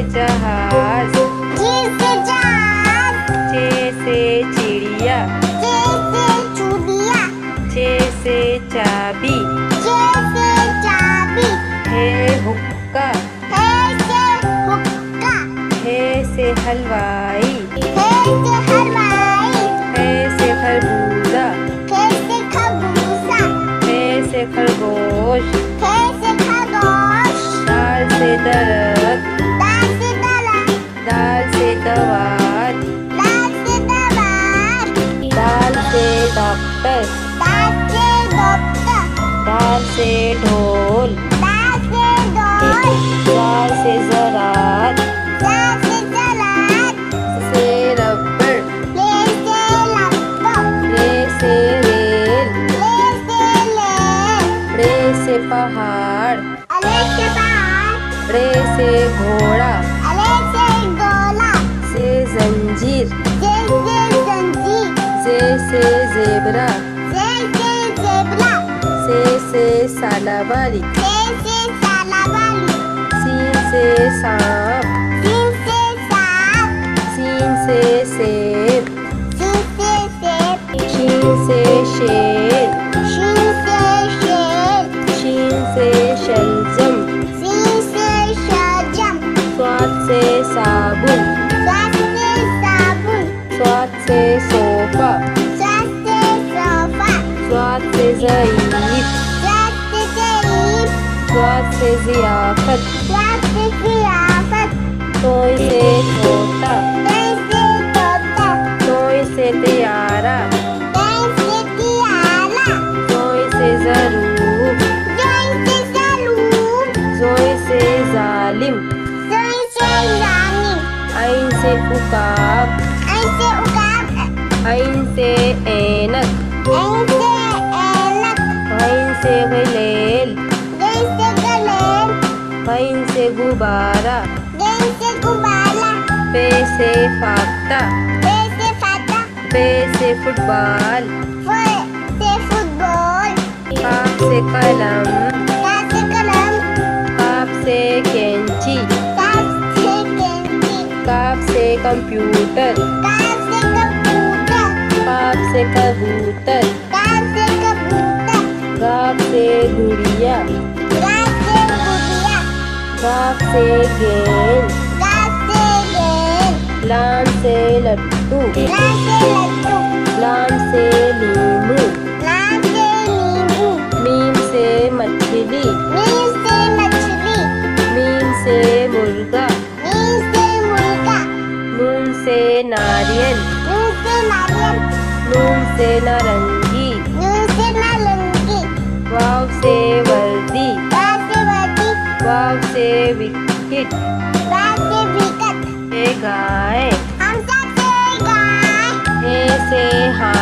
जहाज, जी से जहाज, च से चिड़िया, चे से चूड़िया, च से चाबी, चे से चाबी, हे हुक्का, हे से हुक्का, हे से हलवाई, हे से हलवाई, हे से खरबूजा, हे से खरबूजा, हे से खरगोश, हे से खरगोश, दाल से दरख्त, दाल से दलत, दाल से दवात, दाल से दवात, दाल से डॉक्टर, दाल से डॉक्टर, दाल से ढोल, दाल से डोल, दाल से ज़रात, दाल से जलात, से रबड़, ले से लब्बो, रे से रेल, ले से लेल, रे से पहाड़, अले से पहाड़, रे से घोड़ा, अले से गोला, से जंजीर, जे से जंजीर, से ज़ेबरा, से जेबला, से सालाबारी, से सालाबाली, सीन से सांप, सीन से सांप, सीन से सेब, सीन से सेब, शीन से शेर, शीन से शेर, शीन से शलजम, सीन से शलजम, स्वाद से साबुन, स्वाद से साबुन, स्वाद से सोफा, स्वाद से सोफा, स्वाद से ज़ईफ, स्वाद से जरीब, स्वाद से ज़ियाफ़त, स्वाद से ज़ियाफ़त, तोय से तोता, तय से तोता, तोय से तियारा, तय से तियाला, तोय से ज़रूब, जोई से ज़रूब, जोय से ज़ालिम, जोई से जानी, ऐन से उकाब, ऐसे उकाब, ऐन से ऐनक, ऐसे ऐनक, ऐन से गलेल, जैसे गलेल, ऐन से गुब्बारा, जैसे गुब्बारा, पे से फाख्ता, जैसे फाता, पे से फुटबॉल, से फुटबॉल, काफ से कलम, काफ से कलम, काफ से कैंची, काफ से कैंची, काफ से कंप्यूटर, काफ से कंप्यूटर, काफ से कबूतर, काफ से कबूतर, गाफ से गुड़िया, काफ से गुड़िया, गाफ से गेंद, काफ से गेंद, लाम से लट्टू, लाम से लड्डू, लाम से लीमू, लाम से नींबू, मीम से मछली, मीम से मछली, मीम से मुर्गा, मीम से मुर्गा, नून से नारियल, नून से नारियल, नून से नारंगी, नून से नारंगी, वाव से वर्दी, वाव से वर्दी, वाव से विकेट, वाव से विकेट, हे गाय, हम सब से गाय, हे से हाथ,